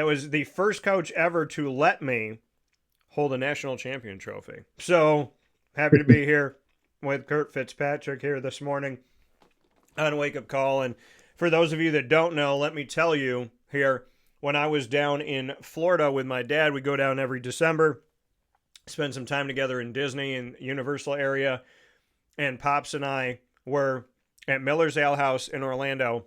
was the first coach ever to let me hold a national champion trophy. So happy to be here with Curt Fitzpatrick here this morning on Wake Up Call. And for those of you that don't know, let me tell you here, when I was down in Florida with my dad, we go down every December, spend some time together in Disney and Universal area. And Pops and I were at Miller's Ale House in Orlando,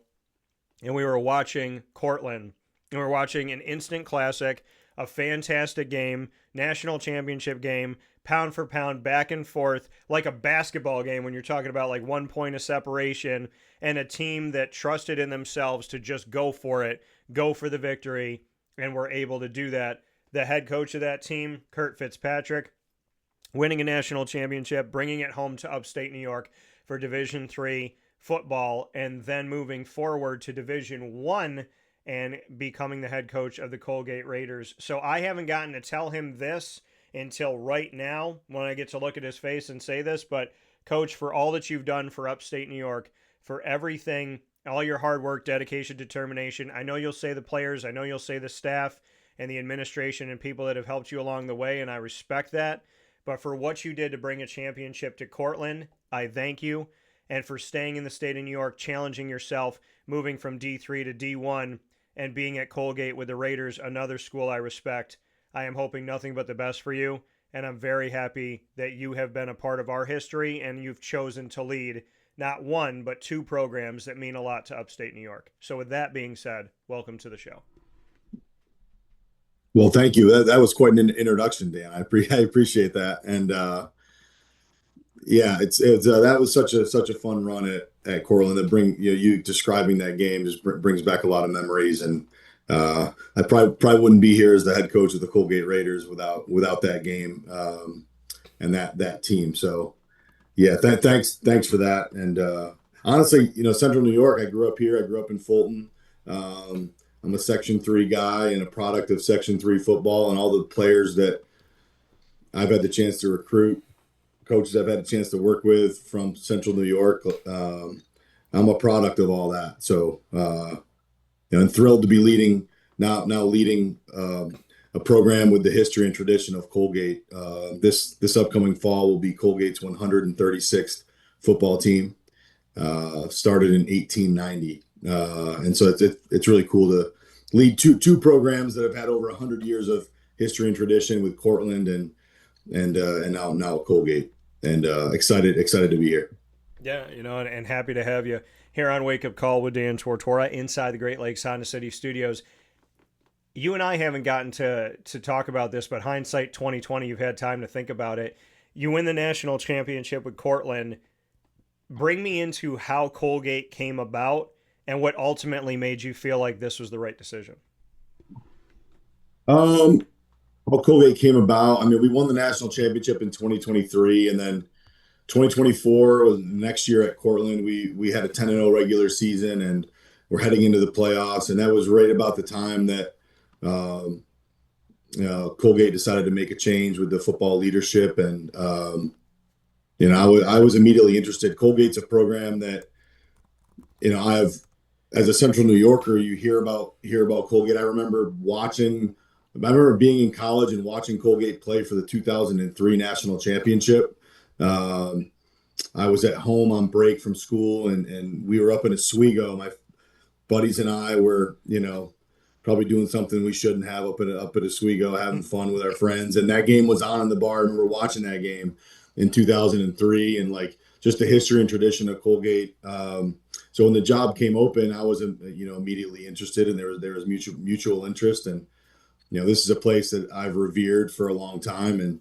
and we were watching Cortland. And we were watching an instant classic, a fantastic game, national championship game, pound for pound, back and forth, like a basketball game when you're talking about like 1 point of separation, and a team that trusted in themselves to just go for it, go for the victory, and were able to do that. The head coach of that team, Curt Fitzpatrick, winning a national championship, bringing it home to upstate New York for Division III football, and then moving forward to Division I and becoming the head coach of the Colgate Raiders. So I haven't gotten to tell him this until right now when I get to look at his face and say this, but Coach, for all that you've done for upstate New York, for everything, all your hard work, dedication, determination, I know you'll say the players, I know you'll say the staff and the administration and people that have helped you along the way, and I respect that. But for what you did to bring a championship to Cortland, I thank you. And for staying in the state of New York, challenging yourself, moving from D3 to D1, and being at Colgate with the Raiders, another school I respect. I am hoping nothing but the best for you, and I'm very happy that you have been a part of our history and you've chosen to lead not one, but two programs that mean a lot to upstate New York. So with that being said, welcome to the show. Well, thank you. That was quite an introduction, Dan. I appreciate that. And yeah, it's that was such a fun run at Cortland. That you describing that game just brings back a lot of memories. And I probably wouldn't be here as the head coach of the Colgate Raiders without that game and that team. So yeah, thanks for that. And honestly, Central New York. I grew up here. I grew up in Fulton. I'm a Section 3 guy and a product of Section 3 football, and all the players that I've had the chance to recruit, coaches I've had a chance to work with from Central New York. I'm a product of all that. So, I'm thrilled to be leading a program with the history and tradition of Colgate. This upcoming fall will be Colgate's 136th football team, started in 1890. And so it's really cool to lead two programs that have had over 100 years of history and tradition with Cortland and now Colgate, and excited to be here. Yeah, and happy to have you here on Wake Up Call with Dan Tortora inside the Great Lakes Honda City Studios. You and I haven't gotten to talk about this, but hindsight 2020, you've had time to think about it. You win the national championship with Cortland. Bring me into how Colgate came about and what ultimately made you feel like this was the right decision. How Colgate came about. I mean, we won the national championship in 2023, and then 2024 was the next year at Cortland. We had a 10-0 regular season, and we're heading into the playoffs. And that was right about the time that Colgate decided to make a change with the football leadership, and I was immediately interested. Colgate's a program that as a Central New Yorker, you hear about Colgate. I remember being in college and watching Colgate play for the 2003 national championship. I was at home on break from school, and we were up in Oswego. My buddies and I were, probably doing something we shouldn't have up at Oswego, having fun with our friends. And that game was on in the bar, and we were watching that game in 2003, and like just the history and tradition of Colgate. So when the job came open, I was, immediately interested, and there was mutual interest. And, this is a place that I've revered for a long time, and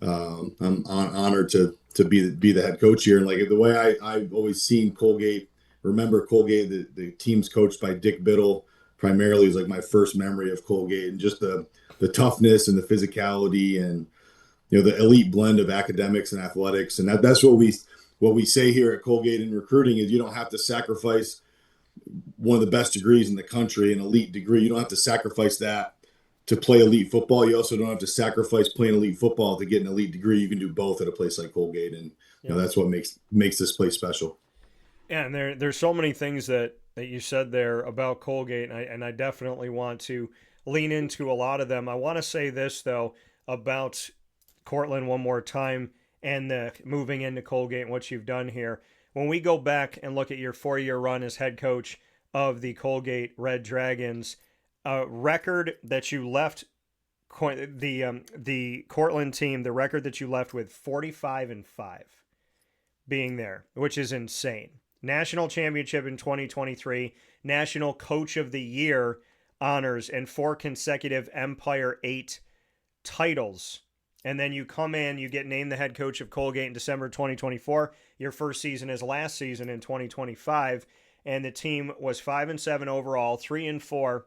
I'm honored to be the head coach here. And like the way I've always seen Colgate, remember Colgate, the team's coached by Dick Biddle primarily, is like my first memory of Colgate, and just the toughness and the physicality and, the elite blend of academics and athletics. And that's what we say here at Colgate in recruiting is you don't have to sacrifice one of the best degrees in the country, an elite degree. You don't have to sacrifice that to play elite football. You also don't have to sacrifice playing elite football to get an elite degree. You can do both at a place like Colgate, and that's what makes this place special. Yeah, and there's so many things that you said there about Colgate, and I definitely want to lean into a lot of them. I want to say this, though, about Cortland one more time and the moving into Colgate and what you've done here. When we go back and look at your 4-year run as head coach of the Colgate Red Dragons, a record that you left the Cortland team, the record that you left with 45-5 being there, which is insane. National championship in 2023, National Coach of the Year honors, and 4 consecutive Empire 8 titles. And then you come in, you get named the head coach of Colgate in December 2024. Your first season is last season in 2025. And the team was 5-7 overall, 3-4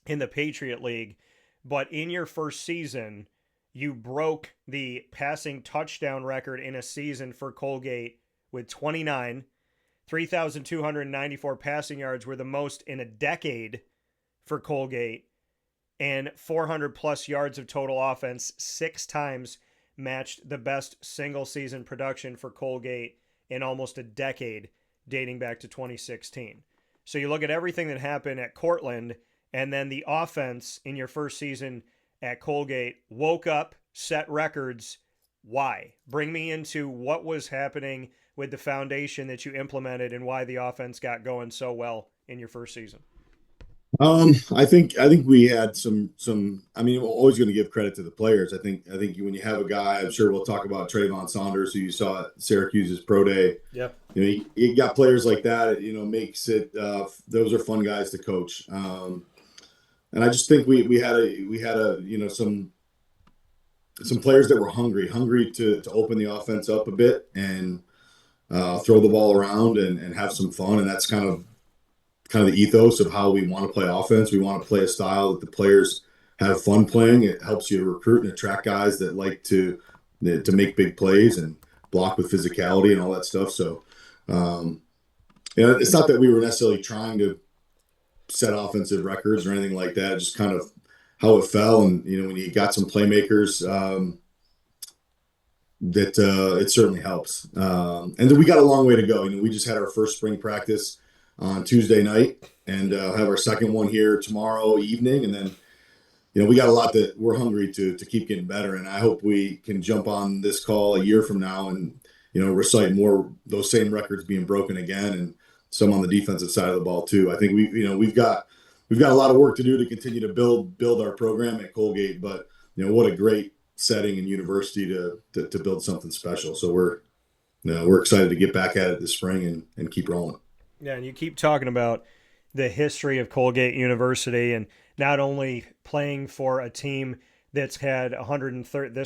in the Patriot League. But in your first season, you broke the passing touchdown record in a season for Colgate with 29. 3,294 passing yards were the most in a decade for Colgate, and 400 plus yards of total offense, 6 times matched the best single season production for Colgate in almost a decade, dating back to 2016. So you look at everything that happened at Cortland, and then the offense in your first season at Colgate woke up, set records. Why? Bring me into what was happening with the foundation that you implemented and why the offense got going so well in your first season. I think we had some. I mean, we're always going to give credit to the players. I think when you have a guy, I'm sure we'll talk about Treyvhon Saunders, who you saw at Syracuse's pro day. Yep. You got players like that. Makes it. Those are fun guys to coach. And I just think we had some players that were hungry to open the offense up a bit and throw the ball around and have some fun. And that's kind of the ethos of how we want to play offense. We want to play a style that the players have fun playing. It helps you recruit and attract guys that like to make big plays and block with physicality and all that stuff. So, it's not that we were necessarily trying to set offensive records or anything like that. Just kind of how it fell. And, when you got some playmakers, it certainly helps. And then we got a long way to go. We just had our first spring practice on Tuesday night and have our second one here tomorrow evening. And then, we got a lot that we're hungry to keep getting better. And I hope we can jump on this call a year from now and, recite more those same records being broken again, and some on the defensive side of the ball too. I think we've got a lot of work to do to continue to build our program at Colgate, but what a great setting and university to build something special. So we're excited to get back at it this spring and keep rolling. Yeah, and you keep talking about the history of Colgate University, and not only playing for a team that's had this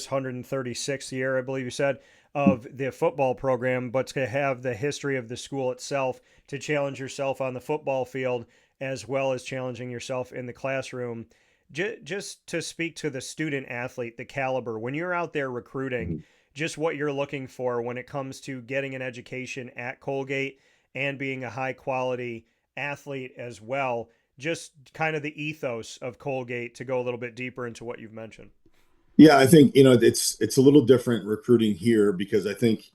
136th year, I believe you said, of the football program, but to have the history of the school itself, to challenge yourself on the football field as well as challenging yourself in the classroom. Just to speak to the student athlete, the caliber, when you're out there recruiting, just what you're looking for when it comes to getting an education at Colgate and being a high quality athlete as well, just kind of the ethos of Colgate, to go a little bit deeper into what you've mentioned. Yeah, I think, it's a little different recruiting here, because I think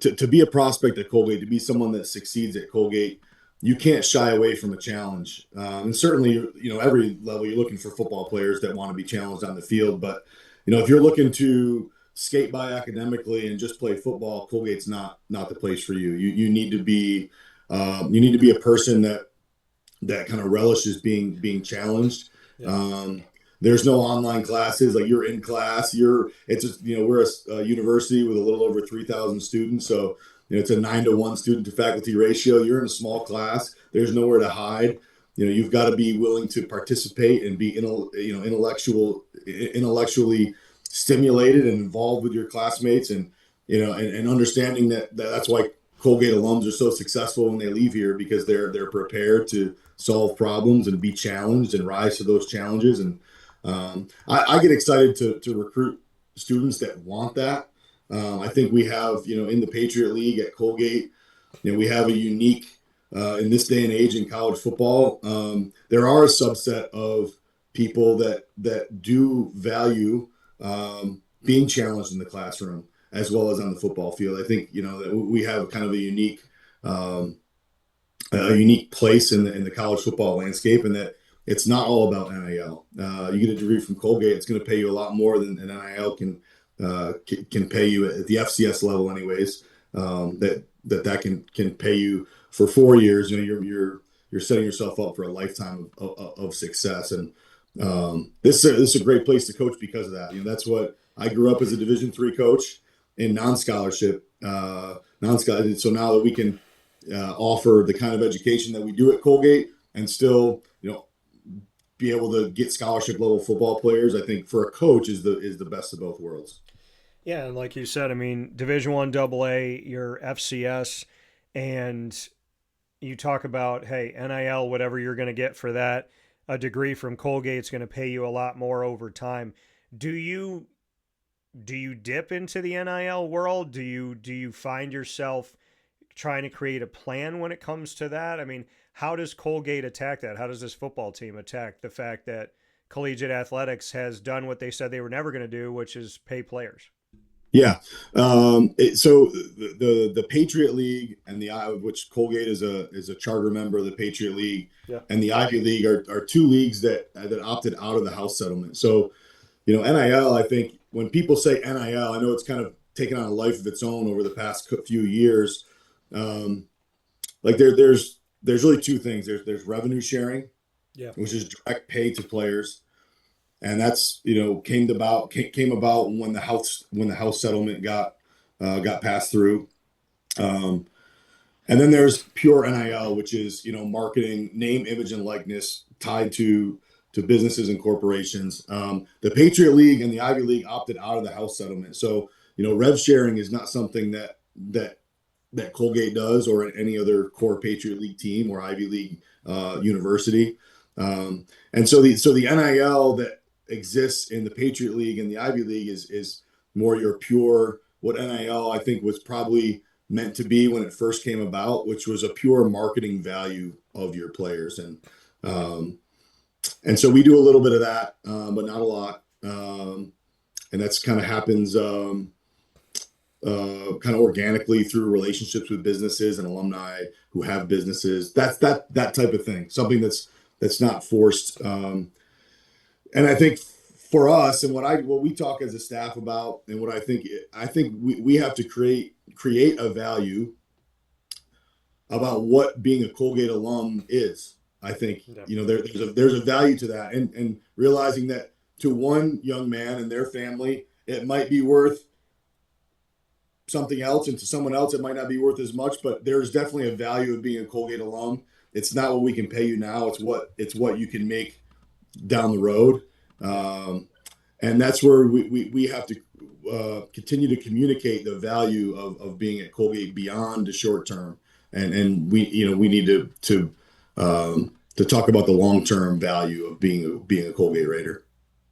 to be a prospect at Colgate, to be someone that succeeds at Colgate, you can't shy away from a challenge. And certainly, every level you're looking for football players that want to be challenged on the field. But, if you're looking to skate by academically and just play football, Colgate's not the place for you. You need to be a person that kind of relishes being challenged. Yeah. There's no online classes. Like, you're in class. We're a university with a little over 3,000 students. So, it's a 9-to-1 student to faculty ratio. You're in a small class. There's nowhere to hide. You've got to be willing to participate and be intellectually stimulated and involved with your classmates, and understanding that's why Colgate alums are so successful when they leave here, because they're prepared to solve problems and be challenged and rise to those challenges. And I get excited to recruit students that want that. I think we have, in the Patriot League at Colgate, we have a unique, in this day and age in college football, there are a subset of people that do value being challenged in the classroom as well as on the football field. I think, that we have kind of a unique place in the college football landscape, and that, it's not all about NIL. You get a degree from Colgate, it's going to pay you a lot more than an NIL can pay you at the FCS level, anyways. That can pay you for 4 years. You know, you're setting yourself up for a lifetime of success. And this is a great place to coach because of that. You know, that's what I grew up as a Division III coach in non-scholarship. So now that we can offer the kind of education that we do at Colgate and still, you know, be able to get scholarship level football players, I think for a coach is the best of both worlds. Yeah, and like you said, I mean, Division I AA, your FCS, and you talk about, hey, NIL, whatever you're going to get for that, a degree from Colgate's going to pay you a lot more over time. Do you dip into the NIL world? Do you find yourself trying to create a plan when it comes to that? I mean, how does Colgate attack that? How does this football team attack the fact that collegiate athletics has done what they said they were never going to do, which is pay players? Yeah. So the Patriot League and which Colgate is a charter member of the Patriot League, Yeah. and the Ivy League are two leagues that opted out of the house settlement. So, you know, NIL, I think when people say NIL, I know it's kind of taken on a life of its own over the past few years. Like there's really two things. There's revenue sharing, Yeah. which is direct pay to players. And that's, you know, came about when the house settlement got passed through, and then there's pure NIL, which is, you know, marketing, name, image, and likeness tied to businesses and corporations. The Patriot League and the Ivy League opted out of the house settlement, so, you know, rev sharing is not something that Colgate does or any other core Patriot League team or Ivy League university. And so the NIL that exists in the Patriot League and the Ivy League is more your pure, what NIL I think was probably meant to be when it first came about, which was a pure marketing value of your players. And so we do a little bit of that, but not a lot. And that's kind of happens kind of organically through relationships with businesses and alumni who have businesses. That's that type of thing, something that's not forced. And I think for us, and what we talk as a staff about, and what I think we have to create a value about what being a Colgate alum is. I think, you know, there's a value to that, and realizing that to one young man and their family, it might be worth something else, and to someone else, it might not be worth as much. But there's definitely a value of being a Colgate alum. It's not what we can pay you now; it's what you can make down the road. And that's where we have to continue to communicate the value of being at Colgate beyond the short term. And we need to talk about the long-term value of being a Colgate Raider.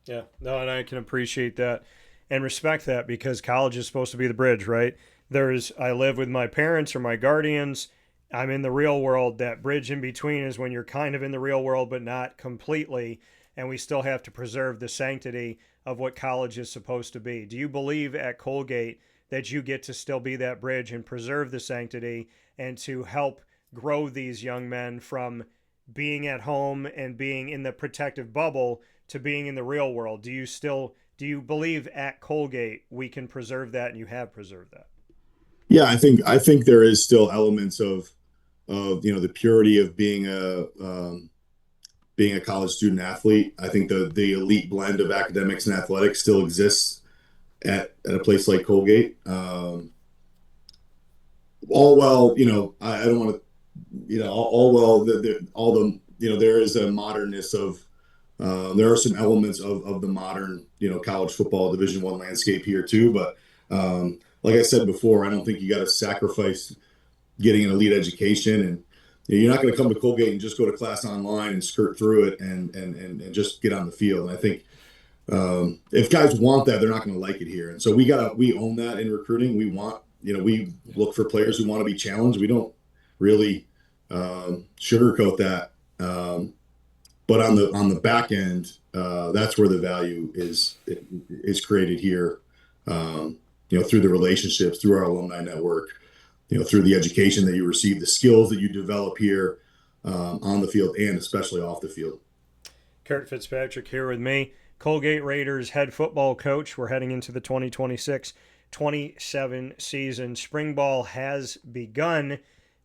Yeah, no, and I can appreciate that and respect that, because college is supposed to be the bridge, right? I live with my parents or my guardians. I'm in the real world. That bridge in between is when you're kind of in the real world, but not completely. And we still have to preserve the sanctity of what college is supposed to be. Do you believe at Colgate that you get to still be that bridge and preserve the sanctity and to help grow these young men from being at home and being in the protective bubble to being in the real world? Do you believe at Colgate we can preserve that, and you have preserved that? Yeah, I think there is still elements of you know, the purity of being a college student athlete. I think the elite blend of academics and athletics still exists at a place like Colgate. All well, you know, I don't want to, you know, all well, you know, there is a modernness of, there are some elements of the modern, you know, college football Division I landscape here too. But like I said before, I don't think you got to sacrifice getting an elite education, and you're not going to come to Colgate and just go to class online and skirt through it and just get on the field. And I think if guys want that, they're not going to like it here. And so we own that in recruiting. We look for players who want to be challenged. We don't really sugarcoat that. But on the back end, that's where the value is created here. You know, through the relationships, through our alumni network, you know, through the education that you receive, the skills that you develop here on the field, and especially off the field. Curt Fitzpatrick here with me, Colgate Raiders head football coach. We're heading into the 2026-27 season. Spring ball has begun.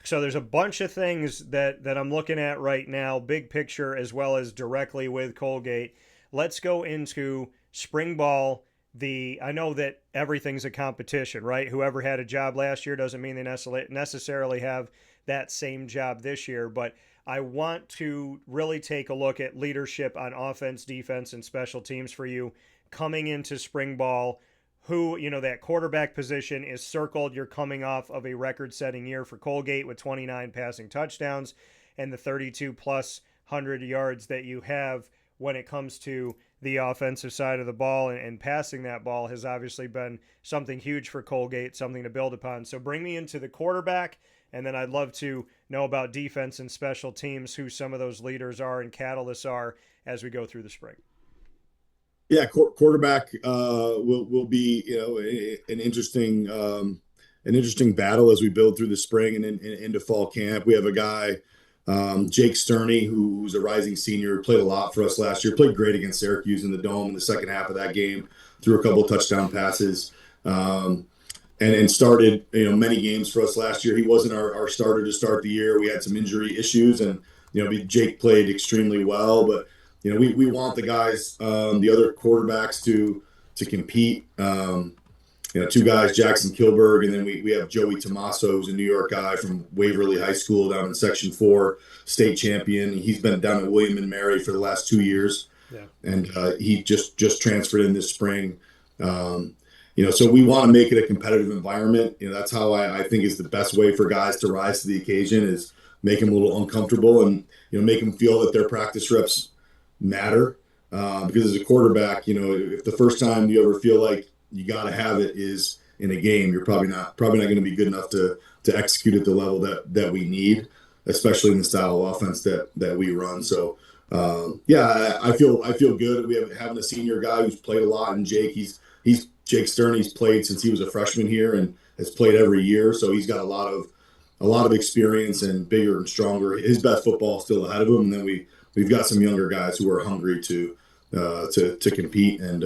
So there's a bunch of things that I'm looking at right now, big picture as well as directly with Colgate. Let's go into spring ball. I know that everything's a competition, right? Whoever had a job last year doesn't mean they necessarily have that same job this year, but I want to really take a look at leadership on offense, defense, and special teams for you coming into spring ball. That quarterback position is circled. You're coming off of a record-setting year for Colgate with 29 passing touchdowns and the 32 plus 100 yards that you have when it comes to the offensive side of the ball, and passing that ball has obviously been something huge for Colgate, something to build upon. So bring me into the quarterback, and then I'd love to know about defense and special teams, who some of those leaders are and catalysts are as we go through the spring. Yeah, quarterback will be an interesting battle as we build through the spring and into fall camp. We have a guy, Jake Sterney, who's a rising senior, played a lot for us last year, played great against Syracuse in the Dome in the second half of that game, threw a couple of touchdown passes, and started many games for us last year. He wasn't our starter to start the year. We had some injury issues, and Jake played extremely well, but we want the guys, the other quarterbacks to compete. Two guys, Jackson Kilberg, and then we have Joey Tommaso, who's a New York guy from Waverly High School down in Section 4, state champion. He's been down at William & Mary for the last 2 years, and he just transferred in this spring. So we want to make it a competitive environment. That's how I think is the best way for guys to rise to the occasion, is make them a little uncomfortable and make them feel that their practice reps matter. Because as a quarterback, if the first time you ever feel like you got to have it is in a game, you're probably not going to be good enough to execute at the level that we need, especially in the style of offense that we run. So I feel good. We have having a senior guy who's played a lot, and Jake. Jake Sterney's played since he was a freshman here and has played every year. So he's got a lot of experience and bigger and stronger. His best football is still ahead of him, and then we've got some younger guys who are hungry to compete, and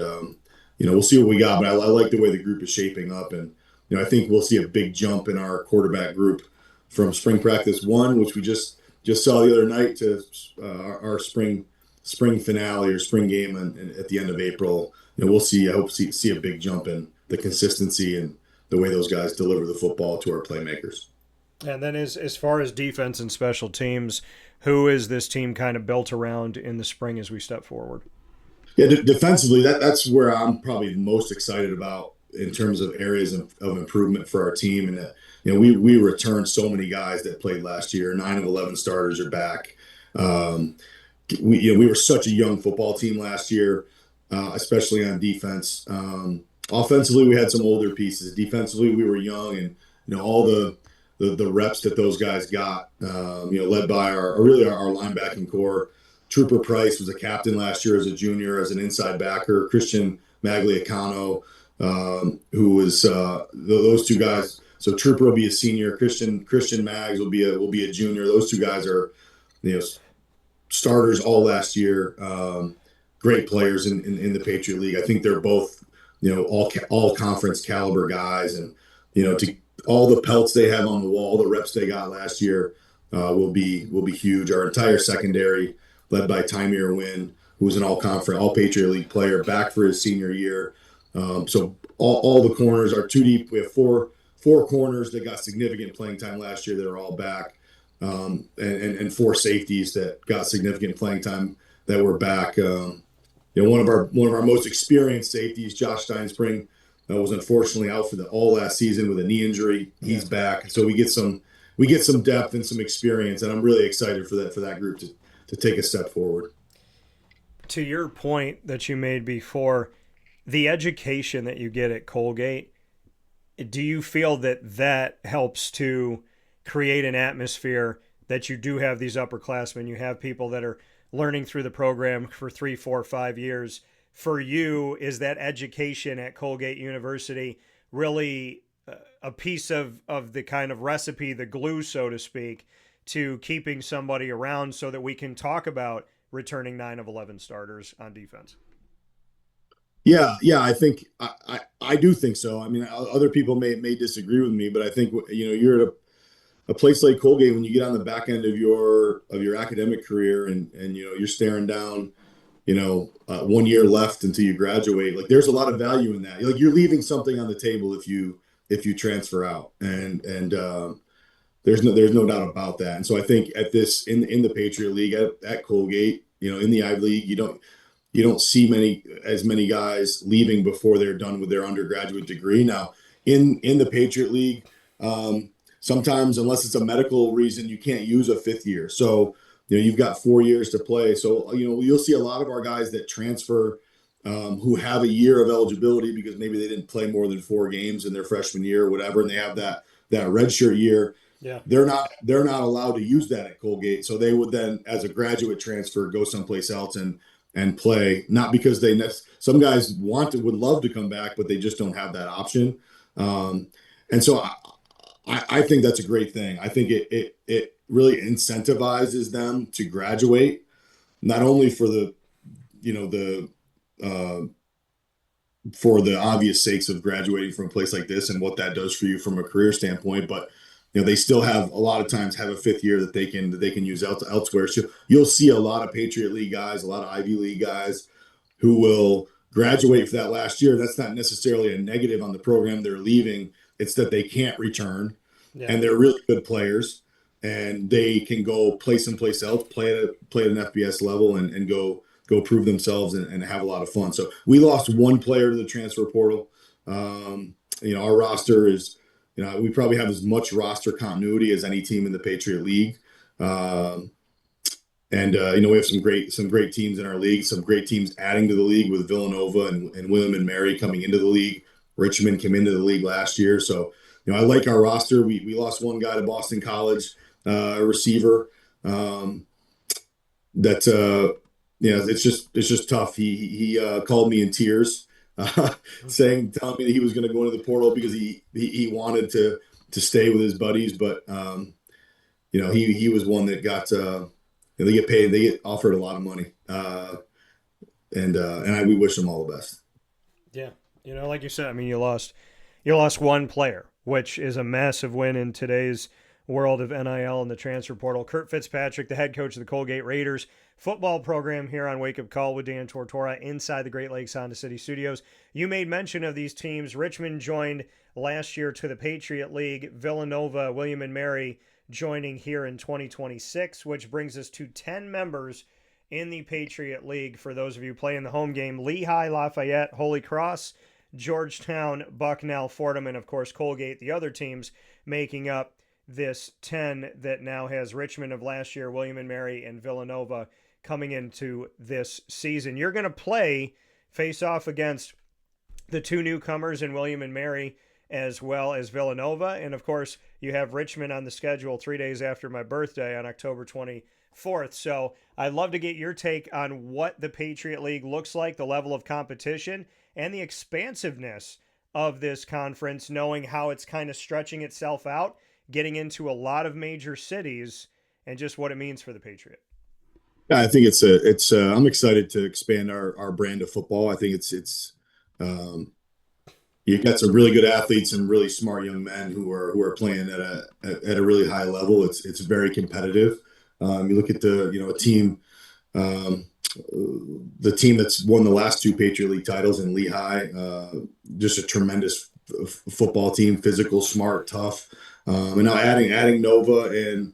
we'll see what we got. But I like the way the group is shaping up, and I think we'll see a big jump in our quarterback group from spring practice 1, which we just saw the other night, to our spring finale or spring game at the end of April. We'll see. I hope see a big jump in the consistency and the way those guys deliver the football to our playmakers. And then as far as defense and special teams, who is this team kind of built around in the spring as we step forward? Yeah, defensively, that's where I'm probably most excited about in terms of areas of improvement for our team. And we returned so many guys that played last year. 9 of 11 starters are back. We were such a young football team last year, especially on defense. Offensively, we had some older pieces. Defensively, we were young, and all the reps that those guys got, led by our linebacking core. Trooper Price was a captain last year as a junior, as an inside backer. Christian Magliacano, who was those two guys. So Trooper will be a senior. Christian Mags will be a junior. Those two guys are starters all last year. Great players in the Patriot League. I think they're both all conference caliber guys, and to all the pelts they have on the wall, the reps they got last year will be huge. Our entire secondary, led by Tymir Wynn, who was an all-conference, all-Patriot League player, back for his senior year. So all the corners are too deep. We have four corners that got significant playing time last year that are all back, and 4 safeties that got significant playing time that were back. One of our most experienced safeties, Josh Steinspring, was unfortunately out for all last season with a knee injury. He's back, so we get some depth and some experience, and I'm really excited for that group to take a step forward. To your point that you made before, the education that you get at Colgate, do you feel that helps to create an atmosphere that you do have these upperclassmen, you have people that are learning through the program for 3, 4, 5 years? For you, is that education at Colgate University really a piece of the kind of recipe, the glue, so to speak, to keeping somebody around so that we can talk about returning 9 of 11 starters on defense. Yeah, I think I do think so. I mean, other people may disagree with me, but I think you're at a place like Colgate when you get on the back end of your academic career and you're staring down 1 year left until you graduate. Like there's a lot of value in that. Like you're leaving something on the table if you transfer out, and there's no doubt about that. And so I think at this in the Patriot League at Colgate, in the Ivy League, you don't see as many guys leaving before they're done with their undergraduate degree. Now in the Patriot League, sometimes unless it's a medical reason, you can't use a fifth year. So you've got 4 years to play. So you'll see a lot of our guys that transfer who have a year of eligibility because maybe they didn't play more than 4 games in their freshman year or whatever, and they have that redshirt year. Yeah. They're not allowed to use that at Colgate. So they would then, as a graduate transfer, go someplace else and play. Not because some guys would love to come back, but they just don't have that option. And so I think that's a great thing. I think it really incentivizes them to graduate, not only for for the obvious sakes of graduating from a place like this and what that does for you from a career standpoint, but they still have a lot of times have a fifth year that they can use elsewhere. So you'll see a lot of Patriot League guys, a lot of Ivy League guys who will graduate for that last year. That's not necessarily a negative on the program they're leaving. It's that they can't return, and they're really good players, and they can go play someplace else, play at an FBS level, and go prove themselves and have a lot of fun. So we lost one player to the transfer portal. Our roster is. We probably have as much roster continuity as any team in the Patriot League. We have some great teams in our league, some great teams adding to the league with Villanova and William and Mary coming into the league. Richmond came into the league last year. So, I like our roster. We lost one guy to Boston College, a receiver it's just tough. He called me in tears. Telling me that he was going to go into the portal because he wanted to stay with his buddies, but he was one that got they get paid, they get offered a lot of money, we wish him all the best. Yeah, like you said, I mean, you lost one player, which is a massive win in today's world of NIL and the transfer portal. Curt Fitzpatrick, the head coach of the Colgate Raiders football program, here on Wake Up Call with Dan Tortora inside the Great Lakes Honda City Studios. You made mention of these teams. Richmond joined last year to the Patriot League. Villanova, William and Mary joining here in 2026, which brings us to 10 members in the Patriot League. For those of you playing the home game, Lehigh, Lafayette, Holy Cross, Georgetown, Bucknell, Fordham, and of course Colgate, the other teams making up this 10 that now has Richmond of last year, William and Mary, and Villanova coming into this season. You're going to face off against the two newcomers in William and Mary as well as Villanova. And of course, you have Richmond on the schedule 3 days after my birthday on October 24th. So I'd love to get your take on what the Patriot League looks like, the level of competition, and the expansiveness of this conference, knowing how it's kind of stretching itself out, getting into a lot of major cities, and just what it means for the Patriot. Yeah, I think I'm excited to expand our brand of football. I think you've got some really good athletes and really smart young men who are playing at a really high level. It's very competitive. You look at a team, the team that's won the last two Patriot League titles in Lehigh, just a tremendous football team, physical, smart, tough. And now adding Nova and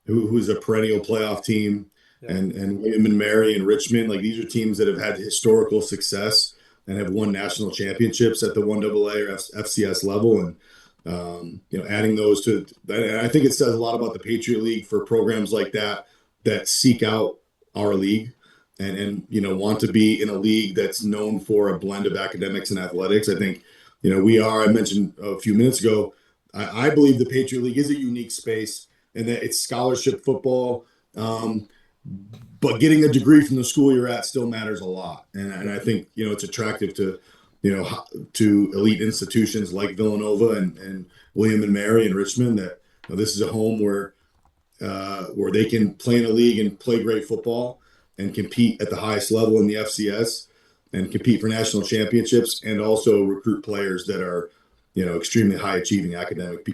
who's a perennial playoff team, and William and Mary and Richmond, like these are teams that have had historical success and have won national championships at the 1AA or FCS level. And adding those to, I think it says a lot about the Patriot League for programs like that seek out our league and want to be in a league that's known for a blend of academics and athletics. I think I mentioned a few minutes ago, I believe the Patriot League is a unique space and that it's scholarship football. But getting a degree from the school you're at still matters a lot. And I think, it's attractive to elite institutions like Villanova and William and Mary and Richmond that this is a home where they can play in a league and play great football. and compete at the highest level in the FCS and compete for national championships, and also recruit players that are, extremely high achieving academic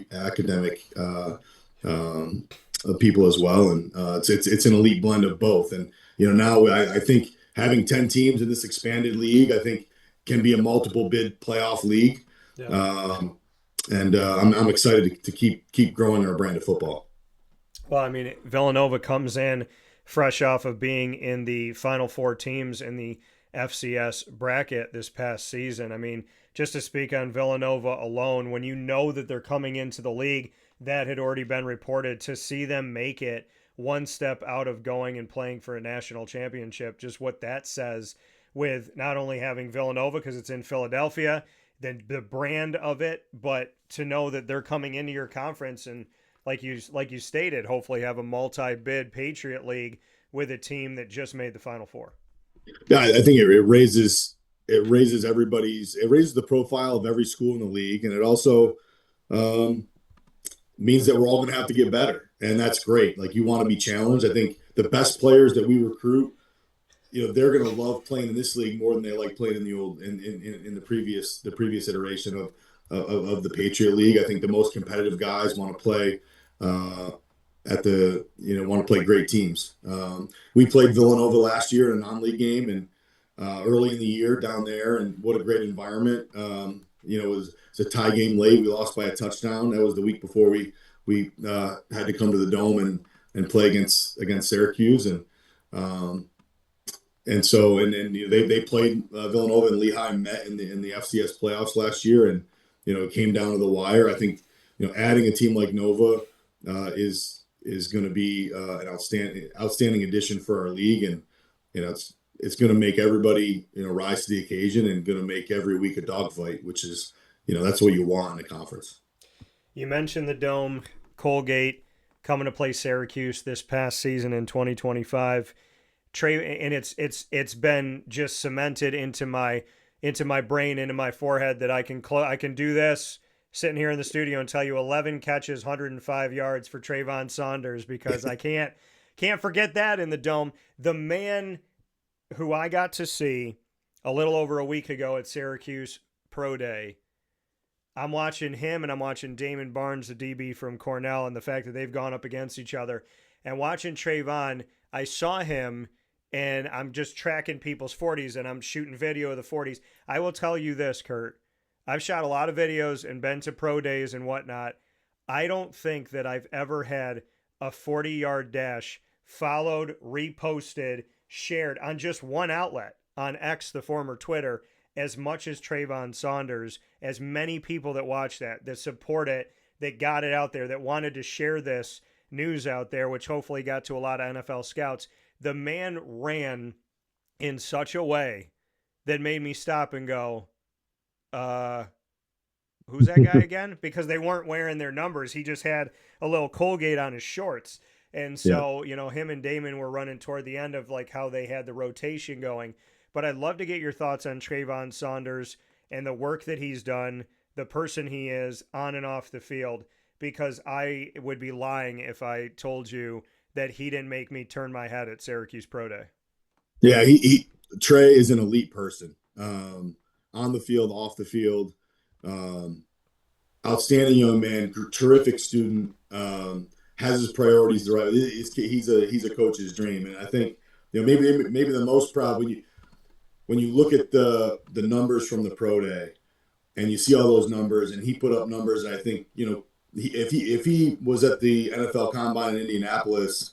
people as well. And it's an elite blend of both. And now I think having 10 teams in this expanded league, I think can be a multiple bid playoff league. Yeah. And I'm excited to keep growing our brand of football. Well, I mean, Villanova comes in fresh off of being in the final four teams in the FCS bracket this past season. I mean, just to speak on Villanova alone, when you know that they're coming into the league, that had already been reported, to see them make it one step out of going and playing for a national championship, just what that says, with not only having Villanova because it's in Philadelphia, the brand of it, but to know that they're coming into your conference and, like you stated, hopefully have a multi-bid Patriot League with a team that just made the Final Four. Yeah, I think it raises the profile of every school in the league, and it also means that we're all going to have to get better, and that's great. Like, you want to be challenged. I think the best players that we recruit, they're going to love playing in this league more than they like playing in the previous iteration of the Patriot League. I think the most competitive guys want to play want to play great teams. We played Villanova last year in a non-league game, and early in the year down there, and what a great environment. It was a tie game late. We lost by a touchdown. That was the week before we had to come to the Dome and play against Syracuse, and so they played Villanova and Lehigh, met in the FCS playoffs last year, and it came down to the wire. I think adding a team like Nova is going to be an outstanding addition for our league, and it's going to make everybody rise to the occasion, and going to make every week a dogfight, which is that's what you want in a conference. You mentioned the Dome, Colgate coming to play Syracuse this past season in 2025. And it's been just cemented into my brain, into my forehead, that I can do this sitting here in the studio and tell you 11 catches, 105 yards for Treyvhon Saunders, because I can't forget that in the Dome. The man who I got to see a little over a week ago at Syracuse Pro Day, I'm watching him and I'm watching Damon Barnes, the DB from Cornell, and the fact that they've gone up against each other. And watching Treyvhon, I saw him, and I'm just tracking people's 40s, and I'm shooting video of the 40s. I will tell you this, Curt. I've shot a lot of videos and been to pro days and whatnot. I don't think that I've ever had a 40-yard dash followed, reposted, shared on just one outlet, on X, the former Twitter, as much as Treyvhon Saunders. As many people that watch that support it, that got it out there, that wanted to share this news out there, which hopefully got to a lot of NFL scouts. The man ran in such a way that made me stop and go, who's that guy again? Because they weren't wearing their numbers. He just had a little Colgate on his shorts. And so, him and Damon were running toward the end of like how they had the rotation going. But I'd love to get your thoughts on Treyvhon Saunders and the work that he's done, the person he is on and off the field, because I would be lying if I told you that he didn't make me turn my head at Syracuse Pro Day. Yeah, Trey is an elite person, on the field, off the field, outstanding young man, terrific student, has his priorities right. He's a coach's dream, and I think maybe the most proud when you look at the numbers from the pro day, and you see all those numbers, and he put up numbers. And I think if he was at the NFL Combine in Indianapolis,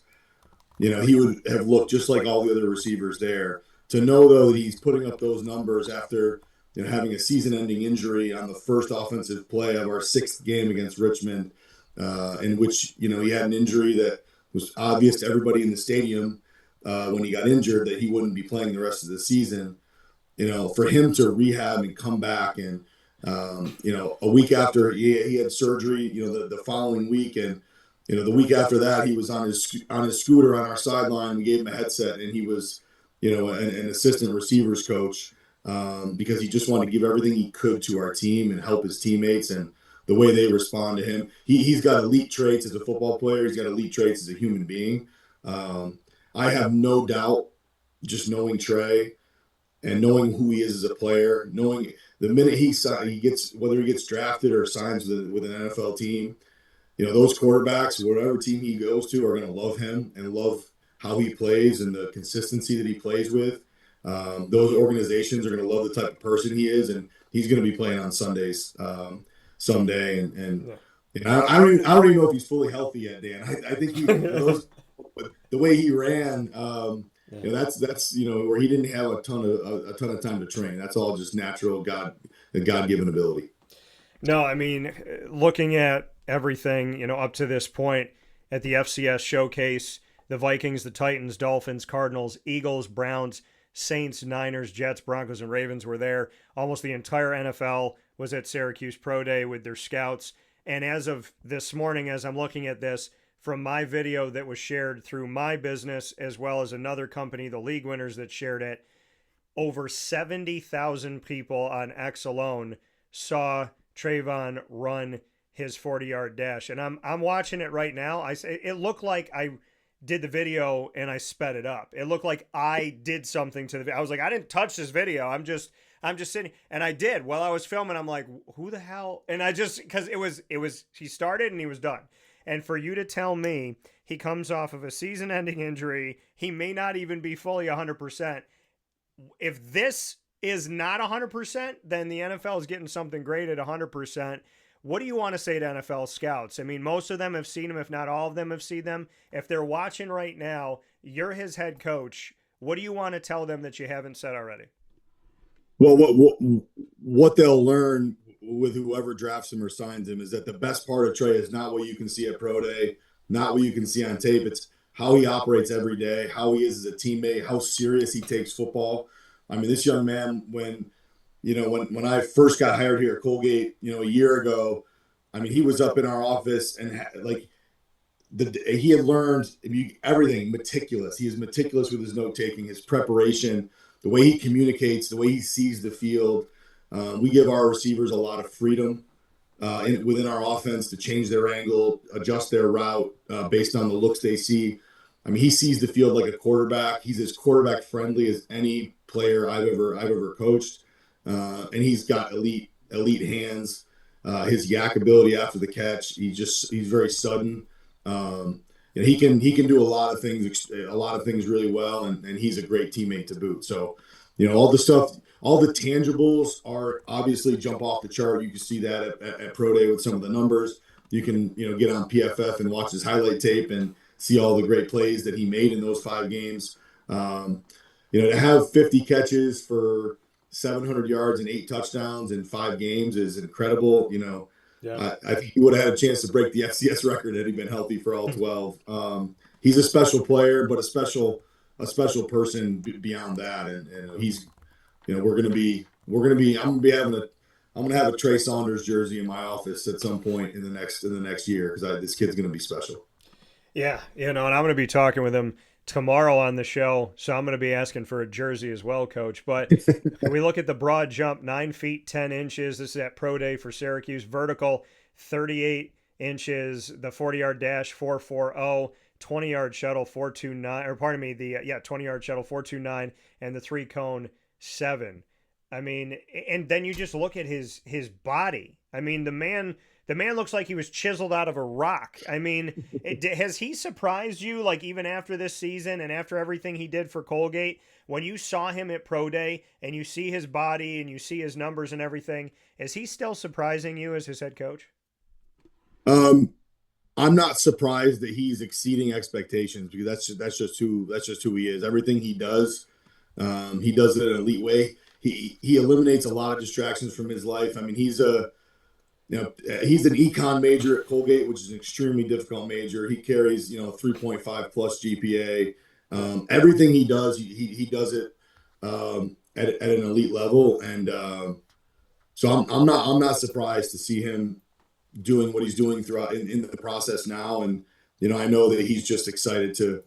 he would have looked just like all the other receivers there. To know, though, that he's putting up those numbers after having a season-ending injury on the first offensive play of our sixth game against Richmond, in which he had an injury that was obvious to everybody in the stadium when he got injured, that he wouldn't be playing the rest of the season. For him to rehab and come back, and a week after he had surgery, the following week, and the week after that, he was on his scooter on our sideline. We gave him a headset, and he was an assistant receivers coach, because he just wanted to give everything he could to our team and help his teammates, and the way they respond to him. He's got elite traits as a football player. He's got elite traits as a human being. I have no doubt just knowing Trey and knowing who he is as a player, knowing the minute he gets, whether he gets drafted or signs with an NFL team, those quarterbacks, whatever team he goes to, are going to love him and love how he plays and the consistency that he plays with. Those organizations are going to love the type of person he is, and he's going to be playing on Sundays someday. And I don't even know if he's fully healthy yet, Dan. I think the way he ran, that's where he didn't have a ton of time to train. That's all just natural God-given ability. No, I mean, looking at everything, up to this point at the FCS showcase, the Vikings, the Titans, Dolphins, Cardinals, Eagles, Browns, Saints, Niners, Jets, Broncos, and Ravens were there. Almost the entire NFL was at Syracuse Pro Day with their scouts. And as of this morning, as I'm looking at this, from my video that was shared through my business, as well as another company, the League Winners, that shared it, over 70,000 people on X alone saw Treyvhon run his 40-yard dash. And I'm watching it right now. It looked like I did the video and I sped it up. It looked like I did something to the video. I was like, I didn't touch this video. I'm just sitting, and I did while I was filming. I'm like, who the hell? And because it was he started and he was done. And for you to tell me he comes off of a season-ending injury, he may not even be fully 100%. If this is not 100%, then the NFL is getting something great at 100%. What do you want to say to NFL scouts? I mean, most of them have seen him, if not all of them have seen them. If they're watching right now, you're his head coach. What do you want to tell them that you haven't said already? Well, what they'll learn with whoever drafts him or signs him is that the best part of Trey is not what you can see at Pro Day, not what you can see on tape. It's how he operates every day, how he is as a teammate, how serious he takes football. I mean, this young man, when I first got hired here at Colgate, a year ago, I mean, he was up in our office and he had learned everything meticulous. He is meticulous with his note taking, his preparation, the way he communicates, the way he sees the field. We give our receivers a lot of freedom within our offense to change their angle, adjust their route based on the looks they see. I mean, he sees the field like a quarterback. He's as quarterback friendly as any player I've ever coached. And he's got elite hands. His yak ability after the catch, he's very sudden. He can do a lot of things really well, and he's a great teammate to boot. So, all the tangibles are obviously jump off the chart. You can see that at Pro Day with some of the numbers. You can get on PFF and watch his highlight tape and see all the great plays that he made in those 5 games. To have 50 catches for 700 yards and 8 touchdowns in 5 games is incredible. Yeah. I think he would have had a chance to break the FCS record had he been healthy for all 12. He's a special player, but a special person beyond that. And he's, I'm going to have a Trey Saunders jersey in my office at some point in the next year, because this kid's going to be special. Yeah. And I'm going to be talking with him tomorrow on the show, so I'm going to be asking for a jersey as well, Coach. But we look at the broad jump, 9 feet 10 inches. This is at Pro Day for Syracuse. Vertical, 38 inches. The 40-yard dash, 4.40. 20-yard shuttle, 4.29. Or pardon me, 20-yard shuttle, 4.29, and the 3-cone, 7. I mean, and then you just look at his body. I mean, the man looks like he was chiseled out of a rock. I mean, has he surprised you, like, even after this season and after everything he did for Colgate, when you saw him at Pro Day and you see his body and you see his numbers and everything, is he still surprising you as his head coach? I'm not surprised that he's exceeding expectations, because that's just who he is. Everything he does it in an elite way. He eliminates a lot of distractions from his life. I mean, he's an econ major at Colgate, which is an extremely difficult major. He carries 3.5 plus GPA. Everything he does, he does it at an elite level, and so I'm not surprised to see him doing what he's doing throughout in the process now. And I know that he's just excited to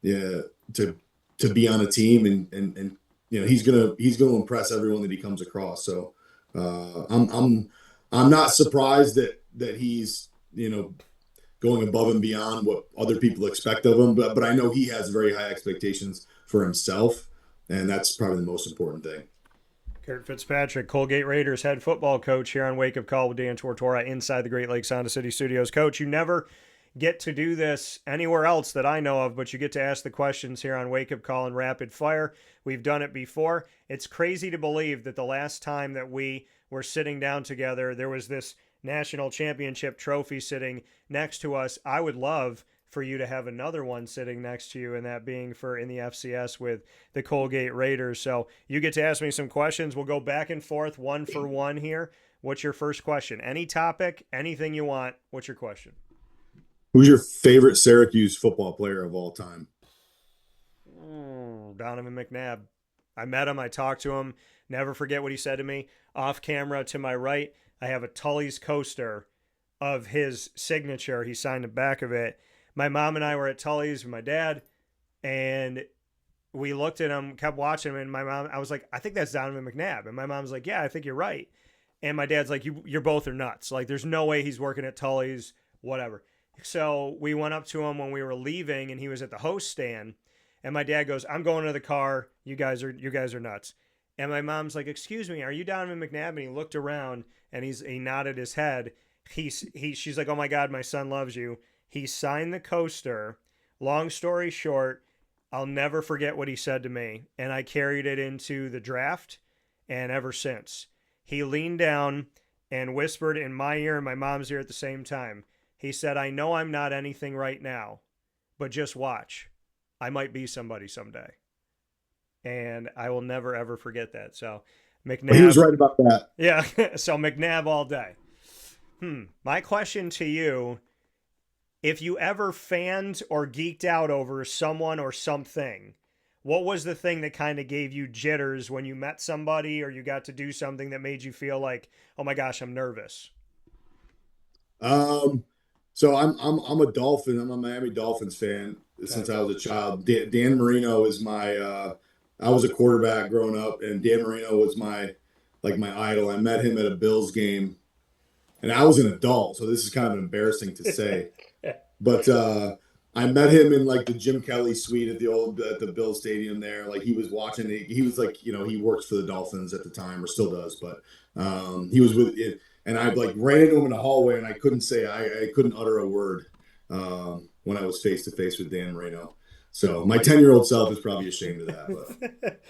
be on a team, and he's gonna impress everyone that he comes across. So I'm not surprised that he's going above and beyond what other people expect of him, but I know he has very high expectations for himself. And that's probably the most important thing. Curt Fitzpatrick, Colgate Raiders head football coach here on Wake Up Call with Dan Tortora inside the Great Lakes Honda City Studios. Coach, you never get to do this anywhere else that I know of, but you get to ask the questions here on Wake Up Call and Rapid Fire. We've done it before. It's crazy to believe that the last time that we were sitting down together, there was this national championship trophy sitting next to us. I would love for you to have another one sitting next to you, and that being for in the FCS with the Colgate Raiders. So you get to ask me some questions. We'll go back and forth one for one here. What's your first question? Any topic, anything you want. What's your question? Who's your favorite Syracuse football player of all time? Donovan McNabb. I met him. I talked to him. Never forget what he said to me. Off camera to my right, I have a Tully's coaster of his signature. He signed the back of it. My mom and I were at Tully's with my dad, and we looked at him, kept watching him, and I was like, I think that's Donovan McNabb. And my mom's like, yeah, I think you're right. And my dad's like, you're both are nuts. Like, there's no way he's working at Tully's, whatever. So we went up to him when we were leaving, and he was at the host stand. And my dad goes, I'm going to the car. You guys are nuts. And my mom's like, excuse me, are you Donovan McNabb? And he looked around, and he nodded his head. She's like, oh my God, my son loves you. He signed the coaster. Long story short, I'll never forget what he said to me. And I carried it into the draft, and ever since. He leaned down and whispered in my ear and my mom's ear at the same time. He said, I know I'm not anything right now, but just watch. I might be somebody someday. And I will never, ever forget that. So McNabb. He was right about that. Yeah. So McNabb all day. My question to you, if you ever fanned or geeked out over someone or something, what was the thing that kind of gave you jitters when you met somebody or you got to do something that made you feel like, oh my gosh, I'm nervous? So I'm a Dolphin. I'm a Miami Dolphins fan since I was a child. Dan Marino is my. I was a quarterback growing up, and Dan Marino was my idol. I met him at a Bills game, and I was an adult, so this is kind of embarrassing to say, but I met him in like the Jim Kelly suite at the Bills Stadium there. Like he was watching. He was like, he works for the Dolphins at the time or still does, but he was with it. And I like ran into him in the hallway, and I couldn't utter a word when I was face to face with Dan Marino. So my 10-year-old self is probably ashamed of that. But.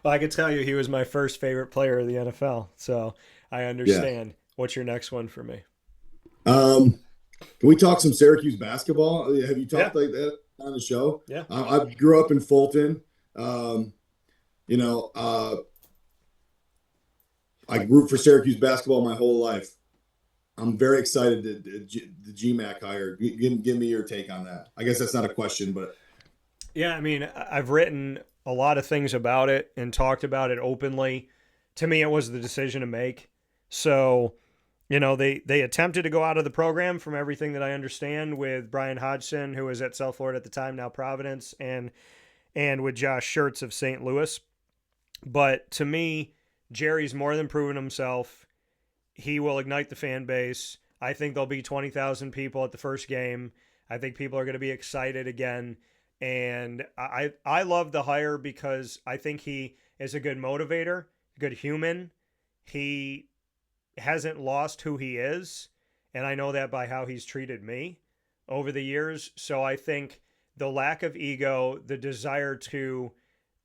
Well, I can tell you he was my first favorite player of the NFL, so I understand. Yeah. What's your next one for me? Can we talk some Syracuse basketball? Have you talked like that on the show? Yeah. I grew up in Fulton. I grew for Syracuse basketball my whole life. I'm very excited that the GMAC hire. Give me your take on that. I guess that's not a question, but. Yeah, I mean, I've written a lot of things about it and talked about it openly. To me, it was the decision to make. So, they attempted to go out of the program from everything that I understand with Brian Hodgson, who was at South Florida at the time, now Providence, and with Josh Schertz of St. Louis. But to me, Jerry's more than proven himself. He will ignite the fan base. I think there'll be 20,000 people at the first game. I think people are going to be excited again. And I love the hire because I think he is a good motivator, good human. He hasn't lost who he is. And I know that by how he's treated me over the years. So I think the lack of ego, the desire to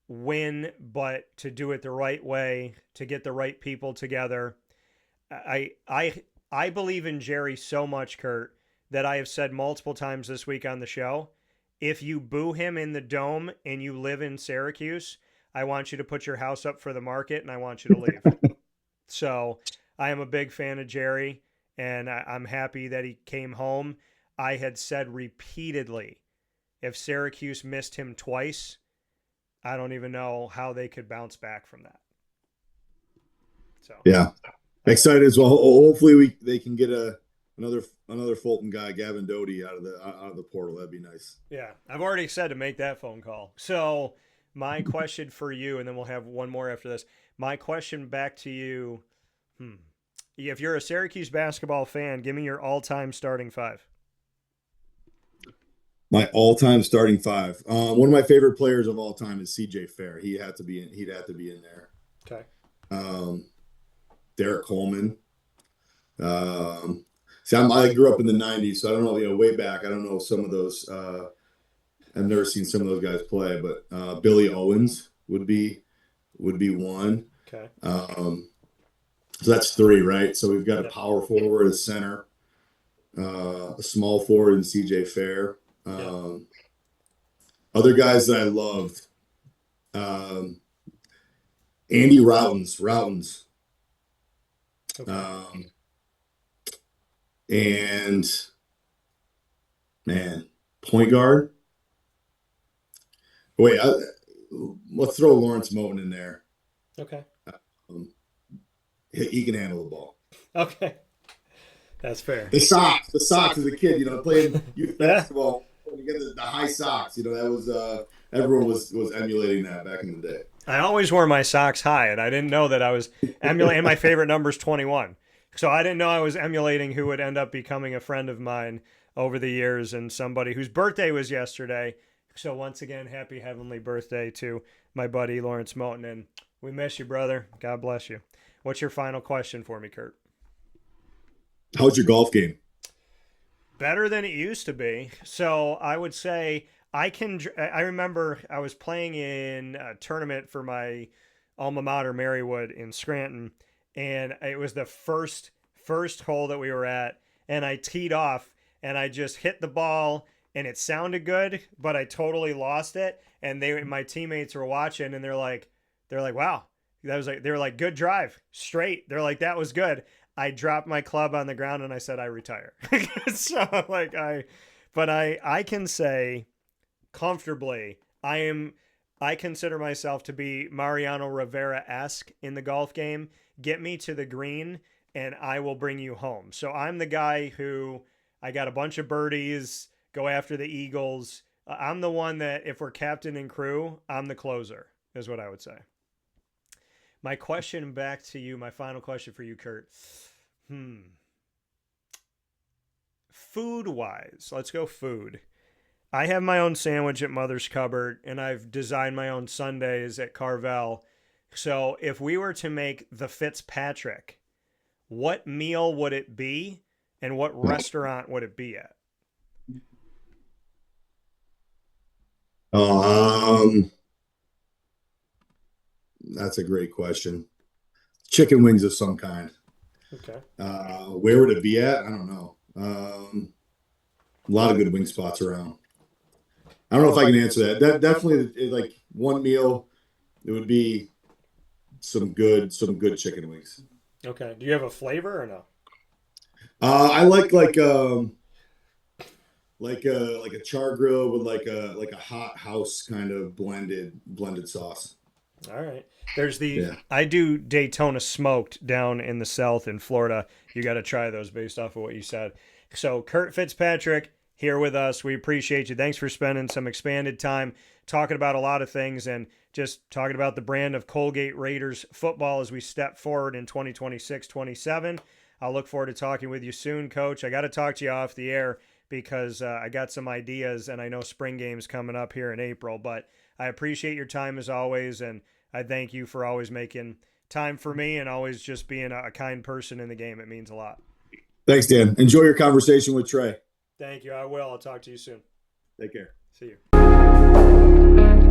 win, but to do it the right way, to get the right people together. I believe in Jerry so much, Curt, that I have said multiple times this week on the show, if you boo him in the Dome and you live in Syracuse, I want you to put your house up for the market and I want you to leave. So I am a big fan of Jerry, and I'm happy that he came home. I had said repeatedly, if Syracuse missed him twice, I don't even know how they could bounce back from that. So yeah, excited as well. Hopefully they can get another Fulton guy, Gavin Doty, out of the portal. That'd be nice. Yeah, I've already said to make that phone call. So my question for you, and then we'll have one more after this. My question back to you: if you're a Syracuse basketball fan, give me your all-time starting five. My all-time starting five. One of my favorite players of all time is C.J. Fair. He'd have to be in there. Okay. Derek Coleman. I grew up in the '90s, so I don't know. Way back, I don't know some of those. I've never seen some of those guys play, but Billy Owens would be one. Okay. So that's three, right? So we've got a power forward, a center, a small forward, and C.J. Fair. Other guys that I loved, Andy Routens. Okay. And man, point guard. Wait, let's throw Lawrence Moten in there. Okay. He can handle the ball. Okay. That's fair. The socks as a kid, playing youth basketball, you get the high socks. That was everyone was emulating that back in the day. I always wore my socks high, and I didn't know that I was emulating. My favorite number is 21. So I didn't know I was emulating who would end up becoming a friend of mine over the years, and somebody whose birthday was yesterday. So once again, happy heavenly birthday to my buddy Lawrence Moten, and we miss you, brother. God bless you. What's your final question for me, Curt? How's your golf game? Better than it used to be. So I would say I remember I was playing in a tournament for my alma mater, Marywood, in Scranton, and it was the first hole that we were at, and I teed off, and I just hit the ball, and it sounded good, but I totally lost it, and my teammates were watching, and they're like, wow, they were like, good drive, straight. They're like, that was good. I dropped my club on the ground and I said, I retire. So I can say comfortably, I consider myself to be Mariano Rivera-esque in the golf game. Get me to the green and I will bring you home. So I'm the guy who I got a bunch of birdies, go after the eagles. I'm the one that if we're captain and crew, I'm the closer is what I would say. My question back to you, my final question for you, Curt. Food-wise, let's go food. I have my own sandwich at Mother's Cupboard, and I've designed my own sundaes at Carvel. So if we were to make the Fitzpatrick, what meal would it be, and what restaurant would it be at? That's a great question. Chicken wings of some kind. Okay. Where would it be at? I don't know. A lot of good wing spots around. I don't know if I can answer that. That definitely, like one meal, it would be some good chicken wings. Okay. Do you have a flavor or no? I like a char grill with like a hot house kind of blended sauce. All right. I do Daytona smoked down in the South in Florida. You got to try those based off of what you said. So Curt Fitzpatrick here with us. We appreciate you. Thanks for spending some expanded time talking about a lot of things and just talking about the brand of Colgate Raiders football as we step forward in 2026-27. I'll look forward to talking with you soon, Coach. I got to talk to you off the air because I got some ideas and I know spring game's coming up here in April, but I appreciate your time as always, and I thank you for always making time for me and always just being a kind person in the game. It means a lot. Thanks, Dan. Enjoy your conversation with Trey. Thank you. I will. I'll talk to you soon. Take care. See you.